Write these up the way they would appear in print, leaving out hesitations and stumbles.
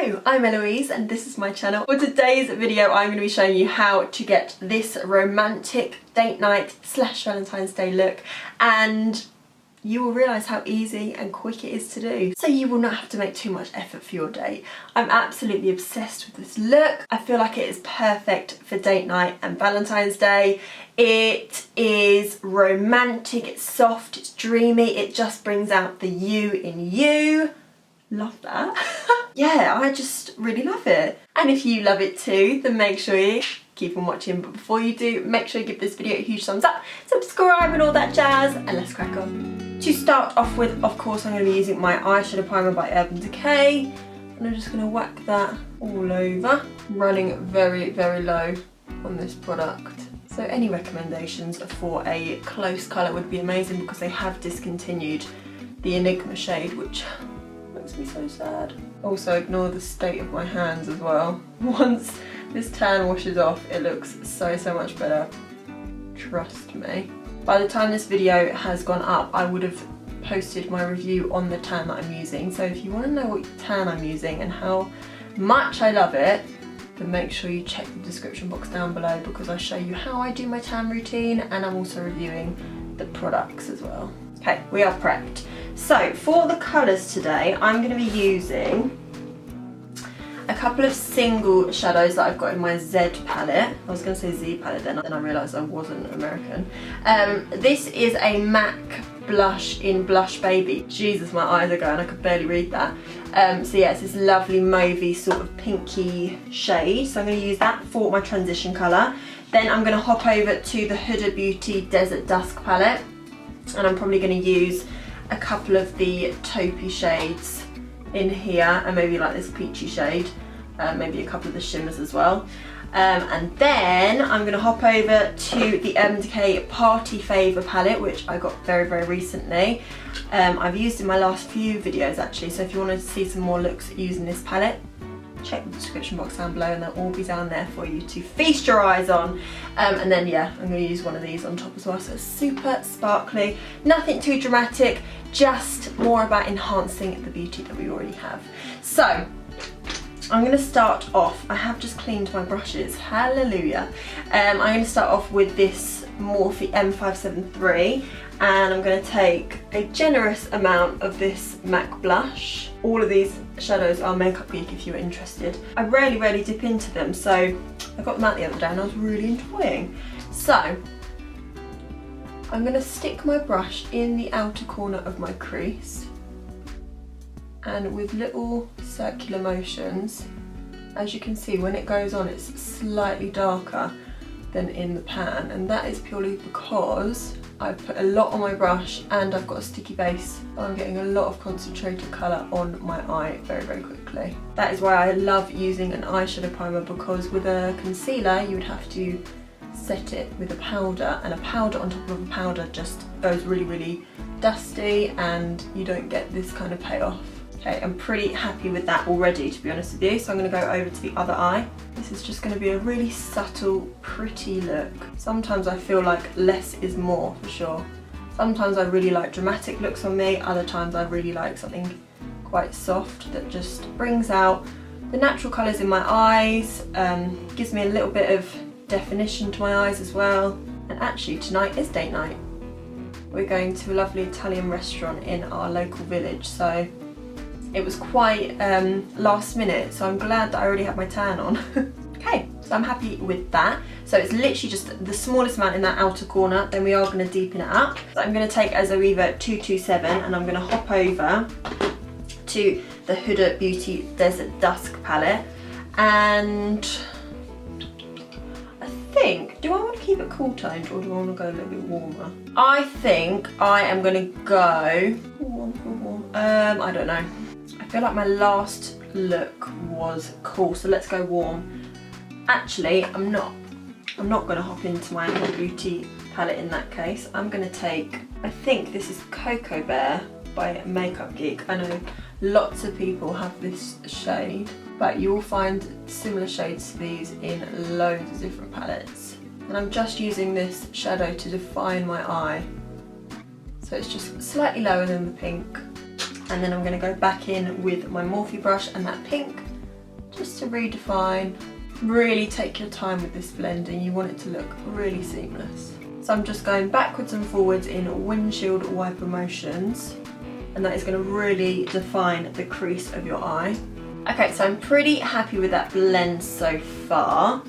Hello, I'm Eloise and this is my channel. For today's video I'm going to be showing you how to get this romantic date night / Valentine's Day look, and you will realise how easy and quick it is to do. So you will not have to make too much effort for your date. I'm absolutely obsessed with this look. I feel like it is perfect for date night and Valentine's Day. It is romantic, it's soft, it's dreamy, it just brings out the you in you. Love that. Yeah, I just really love it. And if you love it too, then make sure you keep on watching. But before you do, make sure you give this video a huge thumbs up, subscribe and all that jazz, and let's crack on. To start off with, of course, I'm going to be using my eyeshadow primer by Urban Decay. And I'm just going to whack that all over. I'm running very, very low on this product. So any recommendations for a close colour would be amazing, because they have discontinued the Enigma shade, which makes me so sad. Also ignore the state of my hands as well. Once this tan washes off, it looks so much better. Trust me. By the time this video has gone up, I would have posted my review on the tan that I'm using. So if you want to know what tan I'm using and how much I love it, then make sure you check the description box down below, because I show you how I do my tan routine and I'm also reviewing the products as well. Okay, we are prepped. So for the colours today, I'm going to be using a couple of single shadows that I've got in my Z palette. I was going to say Z palette then I realised I wasn't American. This is a MAC blush in Blush Baby. Jesus, my eyes are going, I could barely read that. So yeah, it's this lovely mauvey sort of pinky shade. So I'm going to use that for my transition colour. Then I'm going to hop over to the Huda Beauty Desert Dusk palette. And I'm probably going to use a couple of the taupey shades in here, and maybe like this peachy shade, maybe a couple of the shimmers as well. And then I'm going to hop over to the Urban Decay Party Favour palette, which I got very recently. I've used in my last few videos actually, so if you want to see some more looks using this palette, check the description box down below and they'll all be down there for you to feast your eyes on. And then yeah, I'm going to use one of these on top as well, so it's super sparkly, nothing too dramatic, just more about enhancing the beauty that we already have. So I'm going to start off, I have just cleaned my brushes, hallelujah. I'm going to start off with this Morphe M573, and I'm going to take a generous amount of this MAC blush. All of these shadows are Makeup Geek if you're interested. I rarely dip into them, so I got them out the other day and I was really enjoying. So I'm going to stick my brush in the outer corner of my crease, and with little circular motions, as you can see, when it goes on it's slightly darker than in the pan, and that is purely because I've put a lot on my brush and I've got a sticky base, so I'm getting a lot of concentrated colour on my eye very quickly. That is why I love using an eyeshadow primer, because with a concealer you would have to set it with a powder, and a powder on top of a powder just goes really dusty and you don't get this kind of payoff. Okay, I'm pretty happy with that already, to be honest with you, so I'm going to go over to the other eye. This is just going to be a really subtle, pretty look. Sometimes I feel like less is more, for sure. Sometimes I really like dramatic looks on me, other times I really like something quite soft that just brings out the natural colours in my eyes, gives me a little bit of definition to my eyes as well. And actually tonight is date night. We're going to a lovely Italian restaurant in our local village, so it was quite last minute, so I'm glad that I already have my tan on. Okay, so I'm happy with that. So it's literally just the smallest amount in that outer corner, then we are going to deepen it up. So I'm going to take a Zoeva 227 and I'm going to hop over to the Huda Beauty Desert Dusk palette, and I think, do I want to keep it cool toned or do I want to go a little bit warmer? I think I am going to go warm. I don't know. I feel like my last look was cool, so let's go warm. Actually, I'm not going to hop into my Huda Beauty palette in that case. I'm going to take, I think this is Cocoa Bear by Makeup Geek. I know lots of people have this shade, but you will find similar shades to these in loads of different palettes. And I'm just using this shadow to define my eye. So it's just slightly lower than the pink. And then I'm going to go back in with my Morphe brush and that pink just to redefine. Really take your time with this blending, you want it to look really seamless. So I'm just going backwards and forwards in windshield wiper motions, and that is going to really define the crease of your eye. Okay, so I'm pretty happy with that blend so far.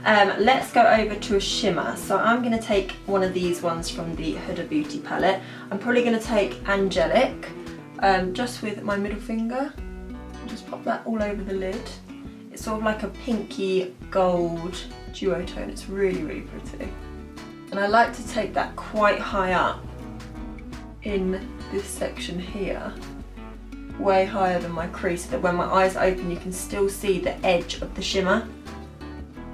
Let's go over to a shimmer. So I'm going to take one of these ones from the Huda Beauty palette. I'm probably going to take Angelic, just with my middle finger. Just pop that all over the lid. It's sort of like a pinky gold duotone. It's really, really pretty. And I like to take that quite high up in this section here, way higher than my crease, so that when my eyes open you can still see the edge of the shimmer,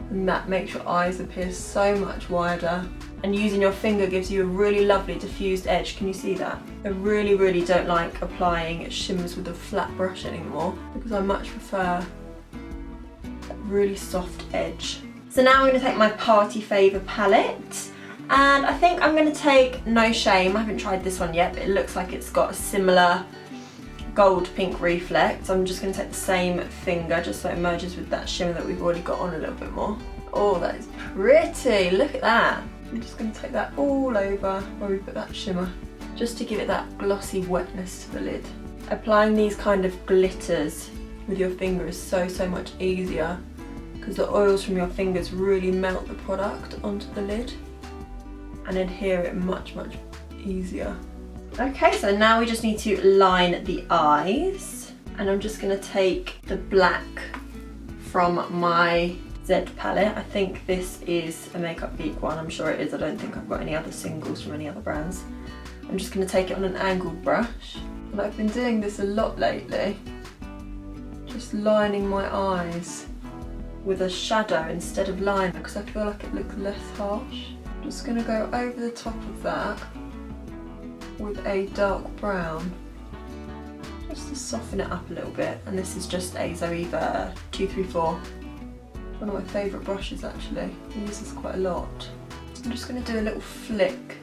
and that makes your eyes appear so much wider. And using your finger gives you a really lovely diffused edge. Can you see that? I really, really don't like applying shimmers with a flat brush anymore, because I much prefer that really soft edge. So now I'm going to take my Party Favour palette, and I think I'm going to take No Shame. I haven't tried this one yet, but it looks like it's got a similar gold pink reflect. I'm just going to take the same finger just so it merges with that shimmer that we've already got on a little bit more. Oh, that is pretty, look at that. I'm just going to take that all over where we put that shimmer, just to give it that glossy wetness to the lid. Applying these kind of glitters with your finger is so much easier, because the oils from your fingers really melt the product onto the lid and adhere it much easier. Okay, so now we just need to line the eyes, and I'm just going to take the black from my Z palette. I think this is a Makeup Geek one, I'm sure it is. I don't think I've got any other singles from any other brands. I'm just going to take it on an angled brush, and I've been doing this a lot lately, just lining my eyes with a shadow instead of liner, because I feel like it looks less harsh. I'm just going to go over the top of that with a dark brown, just to soften it up a little bit. And this is just a Zoeva 234, one of my favourite brushes actually. I use this quite a lot. I'm just going to do a little flick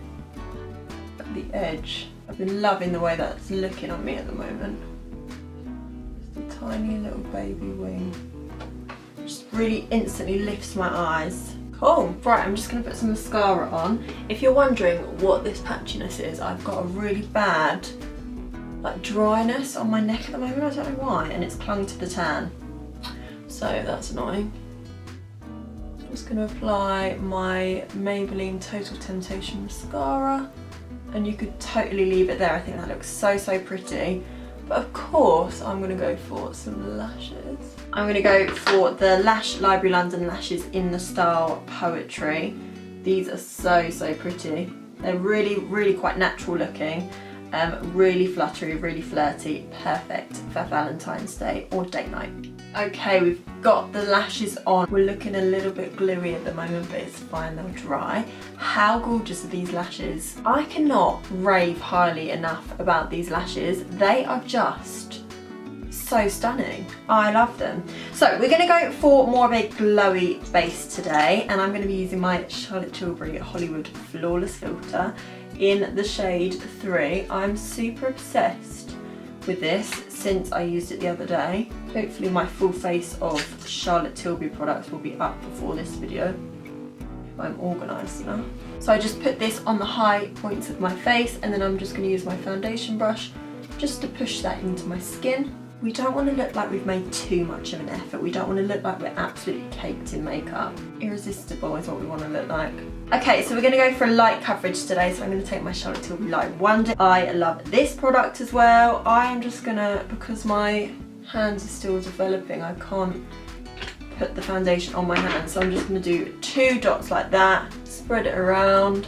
at the edge. I've been loving the way that's looking on me at the moment. Just a tiny little baby wing. Just really instantly lifts my eyes. Cool, right, I'm just going to put some mascara on. If you're wondering what this patchiness is, I've got a really bad like dryness on my neck at the moment, I don't know why, and it's clung to the tan. So that's annoying. I'm just going to apply my Maybelline Total Temptation mascara, and you could totally leave it there. I think that looks so pretty. But of course I'm going to go for some lashes. I'm going to go for the Lash Library London lashes in the style Poetry. These are so pretty. They're really quite natural looking, really fluttery, really flirty, perfect for Valentine's Day or date night. Okay, we've got the lashes on. We're looking a little bit gluey at the moment, but it's fine, they'll dry. How gorgeous are these lashes? I cannot rave highly enough about these lashes. They are just so stunning. I love them. So we're gonna go for more of a glowy base today, and I'm gonna be using my Charlotte Tilbury Hollywood Flawless Filter in the shade 3. I'm super obsessed with this since I used it the other day. Hopefully my full face of Charlotte Tilbury products will be up before this video, if I'm organised enough. So I just put this on the high points of my face, and then I'm just going to use my foundation brush just to push that into my skin. We don't want to look like we've made too much of an effort. We don't want to look like we're absolutely caked in makeup. Irresistible is what we want to look like. Okay, so we're going to go for a light coverage today, so I'm going to take my Charlotte Tilbury Light Wonder. I love this product as well. I am just going to, because my hands are still developing, I can't put the foundation on my hands, so I'm just going to do 2 dots like that, spread it around,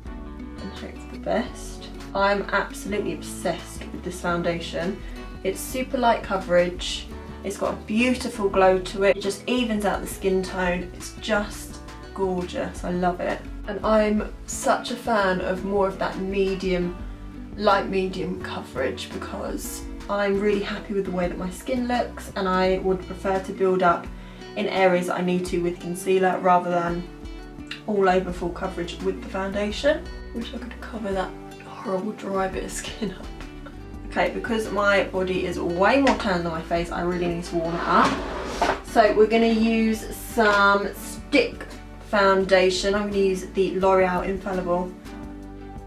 and hope for the best. I'm absolutely obsessed with this foundation. It's super light coverage, it's got a beautiful glow to it, it just evens out the skin tone, it's just gorgeous, I love it. And I'm such a fan of more of that medium, light medium coverage, because I'm really happy with the way that my skin looks, and I would prefer to build up in areas that I need to with concealer rather than all over full coverage with the foundation. Wish I could cover that horrible dry bit of skin up. Okay, because my body is way more tan than my face, I really need to warm it up. So we're going to use some stick foundation. I'm going to use the L'Oreal Infallible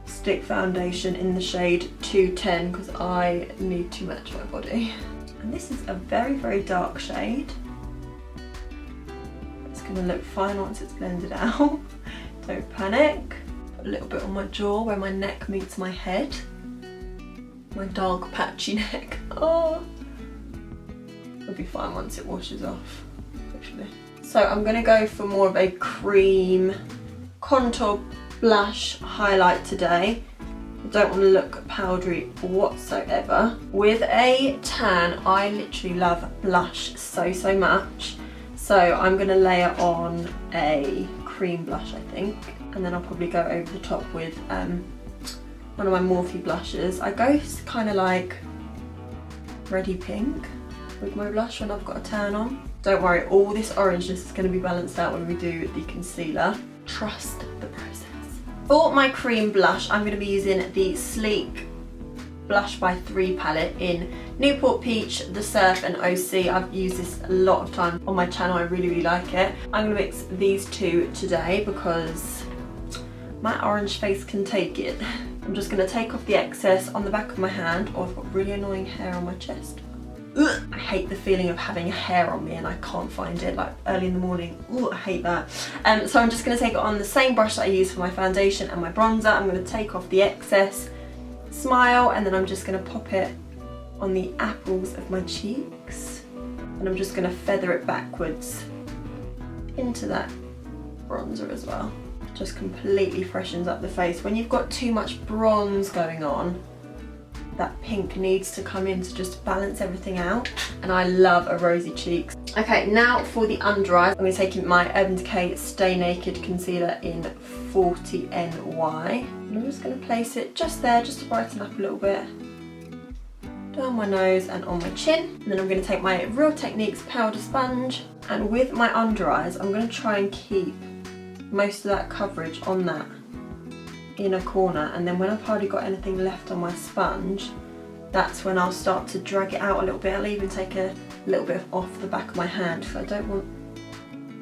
stick foundation in the shade 210 because I need to match my body. And this is a very, very dark shade. It's going to look fine once it's blended out. Don't panic. Put a little bit on my jaw where my neck meets my head. My dog patchy neck. Oh, it'll be fine once it washes off, hopefully. So I'm going to go for more of a cream contour blush highlight today. I don't want to look powdery whatsoever. With a tan, I literally love blush so much. So I'm going to layer on a cream blush, I think, and then I'll probably go over the top with one of my Morphe blushes. I go kind of like reddy pink with my blush when I've got a tan on. Don't worry, all this orangeness is going to be balanced out when we do the concealer. Trust the process. For my cream blush, I'm going to be using the Sleek Blush by 3 palette in Newport Peach, The Surf and OC. I've used this a lot of times on my channel, I really like it. I'm going to mix these two today because my orange face can take it. I'm just going to take off the excess on the back of my hand. Oh, I've got really annoying hair on my chest. Ugh. I hate the feeling of having hair on me and I can't find it, like early in the morning. Ooh, I hate that. So I'm just going to take it on the same brush that I use for my foundation and my bronzer. I'm going to take off the excess, smile, and then I'm just going to pop it on the apples of my cheeks. And I'm just going to feather it backwards into that bronzer as well. Just completely freshens up the face. When you've got too much bronze going on, that pink needs to come in to just balance everything out, and I love a rosy cheeks. Okay, now for the under eyes, I'm going to take my Urban Decay Stay Naked Concealer in 40 NY. And I'm just going to place it just there, just to brighten up a little bit. Down my nose and on my chin. And then I'm going to take my Real Techniques powder sponge, and with my under eyes, I'm going to try and keep most of that coverage on that inner corner, and then when I've hardly got anything left on my sponge, that's when I'll start to drag it out a little bit. I'll even take a little bit off the back of my hand because I don't want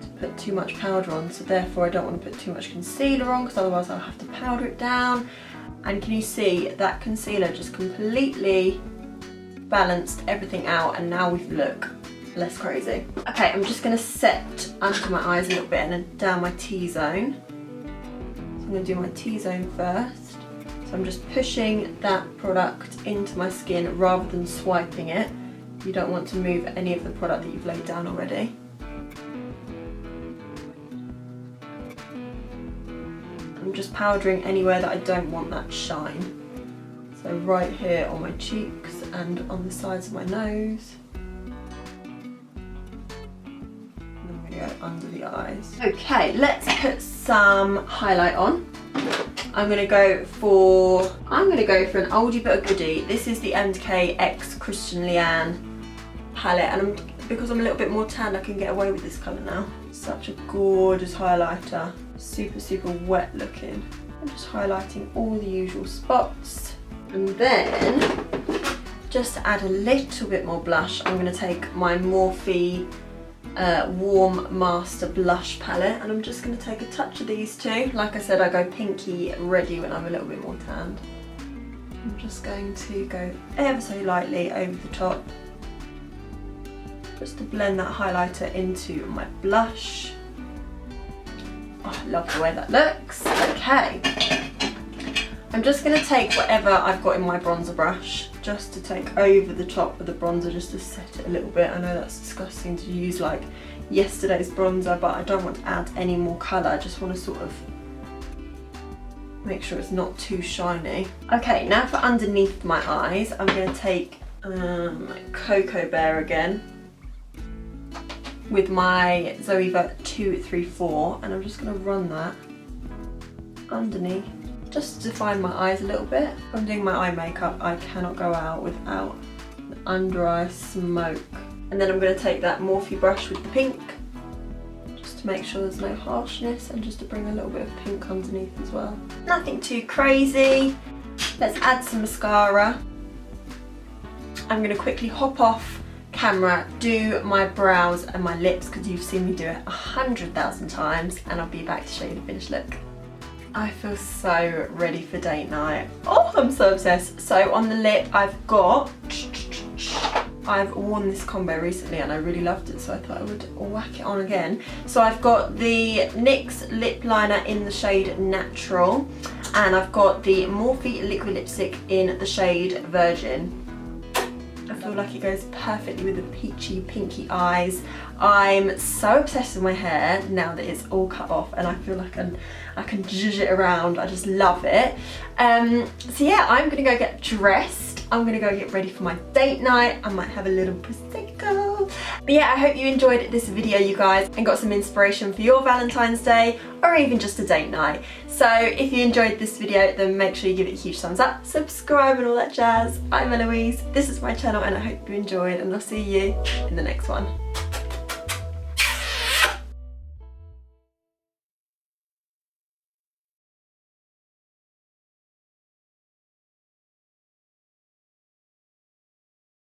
to put too much powder on, so therefore I don't want to put too much concealer on because otherwise I'll have to powder it down. And can you see that concealer just completely balanced everything out, and now we look less crazy. Okay, I'm just going to set under my eyes a little bit and then down my T-zone. I'm going to do my T-zone first. So I'm just pushing that product into my skin rather than swiping it. You don't want to move any of the product that you've laid down already. I'm just powdering anywhere that I don't want that shine. So right here on my cheeks and on the sides of my nose. Under the eyes. Okay, let's put some highlight on. I'm gonna go for an oldie but a goodie. This is the MK X Christian Leanne palette, and because I'm a little bit more tan, I can get away with this colour now. Such a gorgeous highlighter, super wet looking. I'm just highlighting all the usual spots, and then just to add a little bit more blush, I'm gonna take my Morphe Warm Master Blush palette, and I'm just going to take a touch of these two. Like I said, I go pinky reddy when I'm a little bit more tanned. I'm just going to go ever so lightly over the top just to blend that highlighter into my blush. Oh, I love the way that looks. Okay, I'm just going to take whatever I've got in my bronzer brush just to take over the top of the bronzer, just to set it a little bit. I know that's disgusting to use like yesterday's bronzer, but I don't want to add any more colour. I just want to sort of make sure it's not too shiny. Okay, now for underneath my eyes, I'm going to take my Cocoa Bear again with my Zoeva 234, and I'm just going to run that underneath, just to define my eyes a little bit. If I'm doing my eye makeup, I cannot go out without an under eye smoke. And then I'm going to take that Morphe brush with the pink, just to make sure there's no harshness, and just to bring a little bit of pink underneath as well. Nothing too crazy. Let's add some mascara. I'm going to quickly hop off camera, do my brows and my lips because you've seen me do it 100,000 times, and I'll be back to show you the finished look. I feel so ready for date night. Oh, I'm so obsessed. So on the lip I've worn this combo recently and I really loved it, so I thought I would whack it on again. So I've got the NYX lip liner in the shade Natural, and I've got the Morphe liquid lipstick in the shade Virgin. I feel like it goes perfectly with the peachy pinky eyes. I'm so obsessed with my hair now that it's all cut off, and I feel like I can zhuzh it around. I just love it. So yeah, I'm gonna go get dressed. I'm gonna go get ready for my date night. I might have a little prosecco. But yeah, I hope you enjoyed this video, you guys, and got some inspiration for your Valentine's Day or even just a date night. So if you enjoyed this video, then make sure you give it a huge thumbs up, subscribe and all that jazz. I'm Eloise, this is my channel, and I hope you enjoyed, and I'll see you in the next one.